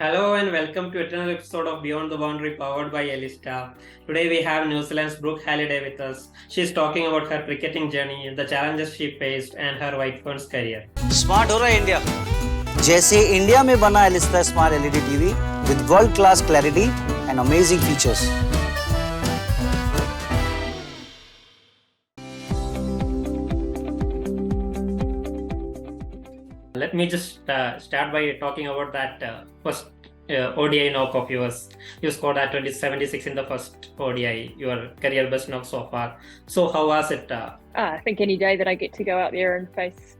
Hello and welcome to another episode of Beyond the Boundary powered by Elista. Today we have New Zealand's Brooke Halliday with us. She's talking about her cricketing journey, the challenges she faced and her White Ferns career. Smart हो रहा है India जैसे India में बना Elista smart LED TV with world class clarity and amazing features. Let me just start by talking about that first ODI knock of yours. You scored at 76 in the first ODI, your career best knock so far. So how was it? I think any day that I get to go out there and face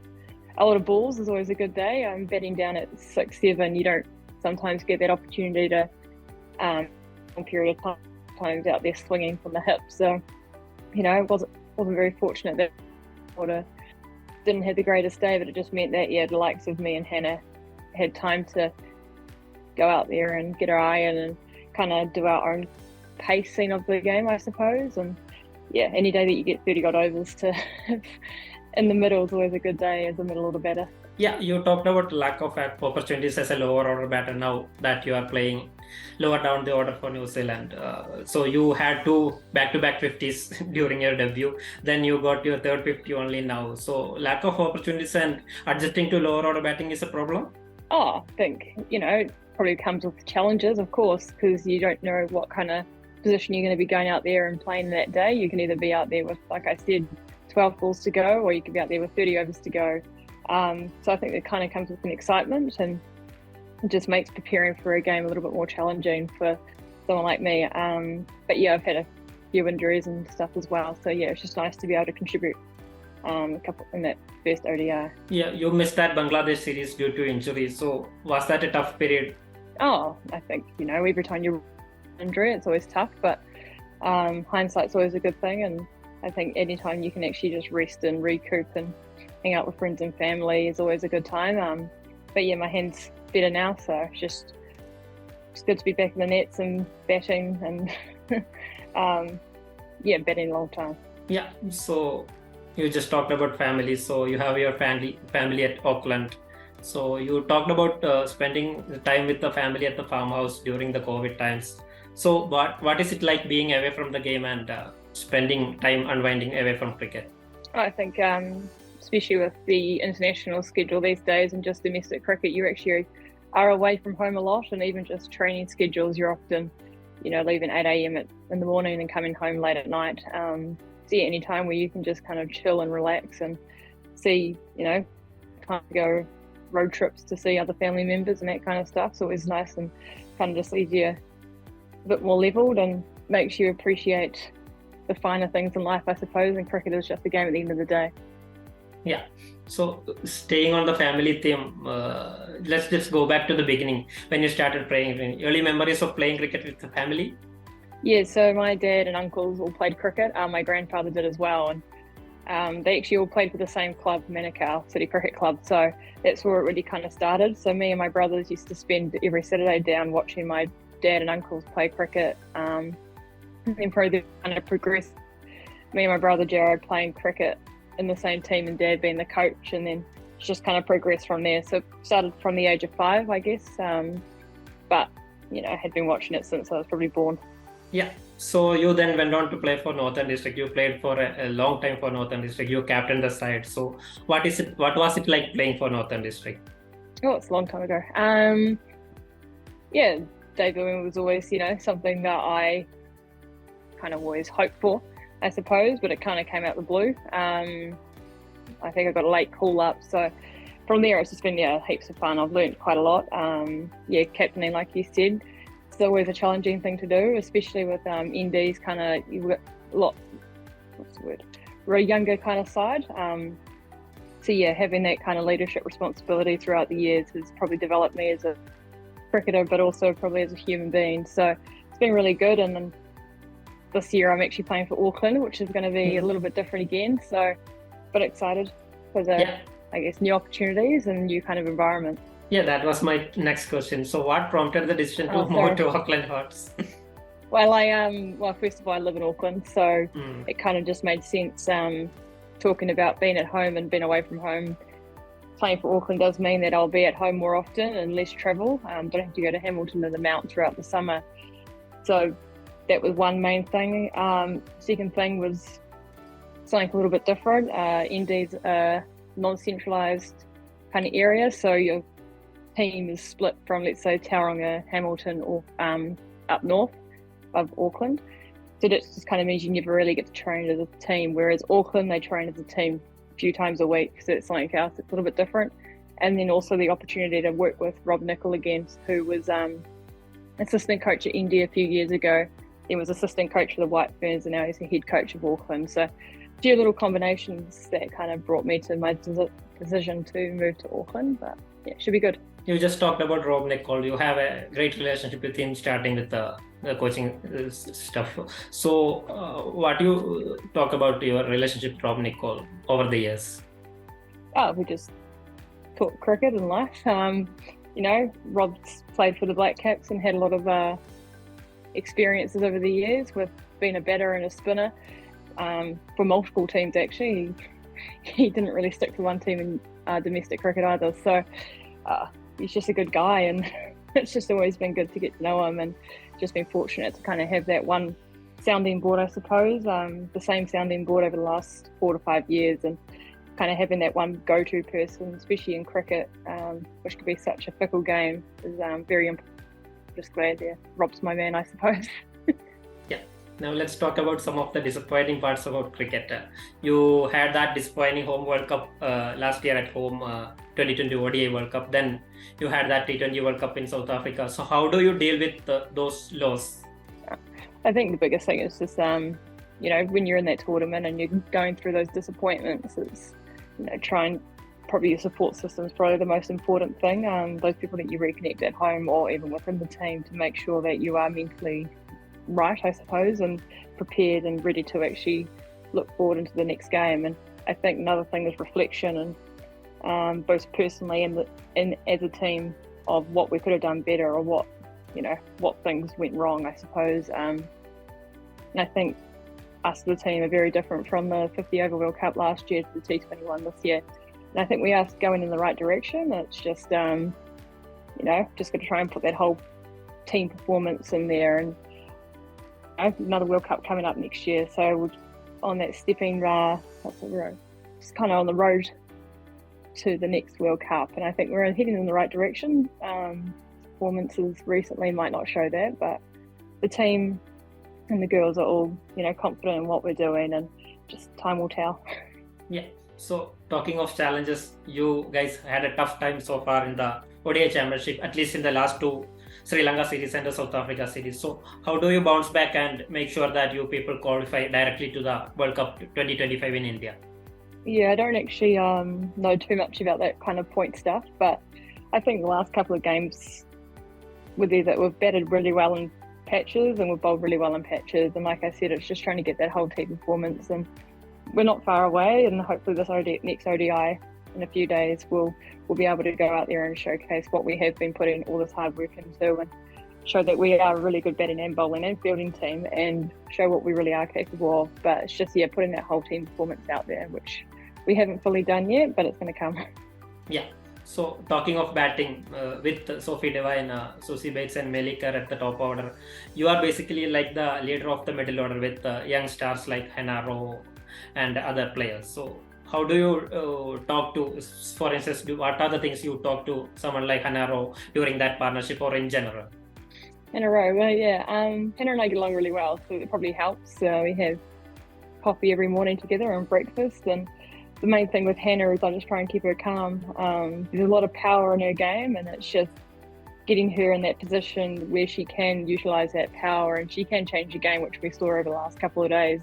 a lot of balls is always a good day. I'm batting down at 6-7. You don't sometimes get that opportunity to a period of times out there swinging from the hip. So, I wasn't very fortunate that I didn't have the greatest day, but it just meant that the likes of me and Hannah had time to go out there and get our eye in and kind of do our own pacing of the game, I suppose. And any day that you get 30 odd overs to in the middle is always a good day as a middle order batter. Yeah, you talked about lack of opportunities as a lower order batter now that you are playing lower down the order for New Zealand. So you had two back-to-back 50s during your debut. Then you got your third 50 only now. So lack of opportunities and adjusting to lower order batting is a problem? I think, it probably comes with challenges, of course, because you don't know what kind of position you're going to be going out there and playing that day. You can either be out there with, like I said, 12 balls to go, or you could be out there with 30 overs to go. So I think it kind of comes with an excitement and it just makes preparing for a game a little bit more challenging for someone like me. But I've had a few injuries and stuff as well. So it's just nice to be able to contribute a couple in that first ODI. Yeah, you missed that Bangladesh series due to injury. So was that a tough period? I think, every time you injury, it's always tough, but hindsight's always a good thing. And I think anytime you can actually just rest and recoup and hang out with friends and family is always a good time. But my hand's better now, so it's good to be back in the nets and batting and batting a long time. Yeah, so you just talked about family. So you have your family at Auckland. So you talked about spending the time with the family at the farmhouse during the COVID times. So what is it like being away from the game and spending time unwinding away from cricket? I think especially with the international schedule these days and just domestic cricket, you actually are away from home a lot, and even just training schedules, you're often leaving 8 a.m. in the morning and coming home late at night. Any time where you can just kind of chill and relax and see, kind of go road trips to see other family members and that kind of stuff. So it's nice and kind of just leaves you a bit more leveled and makes you appreciate the finer things in life, I suppose. And cricket is just a game at the end of the day. Yeah. So staying on the family theme, let's just go back to the beginning when you started playing. Early memories of playing cricket with the family? Yeah, so my dad and uncles all played cricket. My grandfather did as well. And they actually all played for the same club, Manukau City Cricket Club. So that's where it really kind of started. So me and my brothers used to spend every Saturday down watching my dad and uncles play cricket. And then probably kind of progressed. Me and my brother Jared playing cricket in the same team and dad being the coach, and then just kind of progressed from there. So started from the age of 5, I guess. But, had been watching it since I was probably born. Yeah. So you then went on to play for Northern District. You played for a long time for Northern District. You captained the side. So what was it like playing for Northern District? Oh, it's a long time ago. Debuting was always, something that I kind of always hoped for, I suppose, but it kind of came out the blue. I think I got a late call up. So from there, it's just been heaps of fun. I've learned quite a lot. Captaining, like you said, it's always a challenging thing to do, especially with NDs kind of, you've got a lot, very younger kind of side. Having that kind of leadership responsibility throughout the years has probably developed me as a cricketer, but also probably as a human being. So it's been really good. And then this year I'm actually playing for Auckland, which is going to be a little bit different again. So, but excited for the, new opportunities and new kind of environment. Yeah, that was my next question. So what prompted the decision to move to Auckland Hearts? Well, first of all, I live in Auckland, so it kind of just made sense talking about being at home and being away from home playing for Auckland does mean that I'll be at home more often and less travel. Don't have to go to Hamilton and the Mount throughout the summer. So that was one main thing. Second thing was something a little bit different. ND's a non-centralised kind of area, so your team is split from, let's say, Tauranga, Hamilton, or up north of Auckland. So that just kind of means you never really get to train as a team, whereas Auckland, they train as a team a few times a week, so it's something else that's a little bit different. And then also the opportunity to work with Nicol again, who was assistant coach at India a few years ago. He was assistant coach for the White Ferns, and now he's the head coach of Auckland. So a few little combinations that kind of brought me to my decision to move to Auckland, but yeah, it should be good. You just talked about Nicol. You have a great relationship with him, starting with the coaching stuff. So what do you talk about your relationship with Nicol over the years? We just talk cricket and life. Rob's played for the Black Caps and had a lot of experiences over the years with being a batter and a spinner for multiple teams. Actually, he didn't really stick to one team in domestic cricket either. So he's just a good guy, and it's just always been good to get to know him, and just been fortunate to kind of have that one sounding board, I suppose, the same sounding board over the last 4 to 5 years, and kind of having that one go-to person, especially in cricket, which can be such a fickle game, is very important. Just glad Rob's my man, I suppose. Yeah. Now let's talk about some of the disappointing parts about cricket. You had that disappointing home World Cup last year at home, 2020 ODI World Cup. Then you had that T20 World Cup in South Africa. So how do you deal with those losses? I think the biggest thing is just, when you're in that tournament and you're going through those disappointments, it's, probably your support system is probably the most important thing. Those people that you reconnect at home or even within the team to make sure that you are mentally right, I suppose, and prepared and ready to actually look forward into the next game. And I think another thing is reflection, and both personally and as a team, of what we could have done better, or what things went wrong, I suppose. And I think us as a team are very different from the 50 over World Cup last year to the T21 this year. And I think we are going in the right direction. It's just, just got to try and put that whole team performance in there. And another World Cup coming up next year, so we're on that just kind of on the road to the next World Cup. And I think we're heading in the right direction. Performances recently might not show that, but the team and the girls are all, confident in what we're doing, and just time will tell. Yeah. So talking of challenges, you guys had a tough time so far in the ODI Championship, at least in the last 2 Sri Lanka series and the South Africa series. So how do you bounce back and make sure that you people qualify directly to the World Cup 2025 in India? Yeah, I don't actually know too much about that kind of point stuff, but I think the last couple of games that we've batted really well in patches and we've bowled really well in patches. And like I said, it's just trying to get that whole team performance, and we're not far away, and hopefully this next ODI in a few days we'll be able to go out there and showcase what we have been putting all this hard work into, and show that we are a really good batting and bowling and fielding team, and show what we really are capable of. But it's just putting that whole team performance out there, which we haven't fully done yet, but it's going to come. Yeah. So talking of batting, with Sophie Devine, Susie Bates and Melika at the top order, you are basically like the leader of the middle order with young stars like Hannah Rowe and other players. So how do you talk to, for instance, what are the things you talk to someone like Hannah Rowe during that partnership, or in general? Hannah Rowe, well, yeah, Hannah and I get along really well, so it probably helps. We have coffee every morning together and breakfast, and the main thing with Hannah is I just try and keep her calm. There's a lot of power in her game, and it's just getting her in that position where she can utilise that power and she can change the game, which we saw over the last couple of days.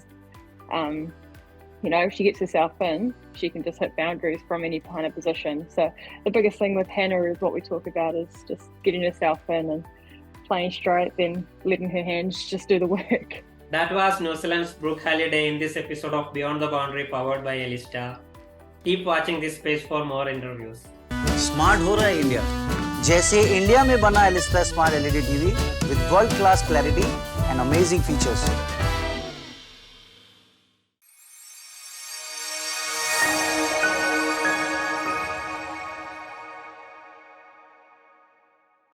If she gets herself in, she can just hit boundaries from any kind of position. So the biggest thing with Hannah is what we talk about is just getting herself in and playing straight, then letting her hands just do the work. That was New Zealand's Brooke Halliday in this episode of Beyond the Boundary, powered by Elista. Keep watching this page for more interviews. Smart हो रहा है India, जैसे India में बना Elista smart LED TV with world class clarity and amazing features.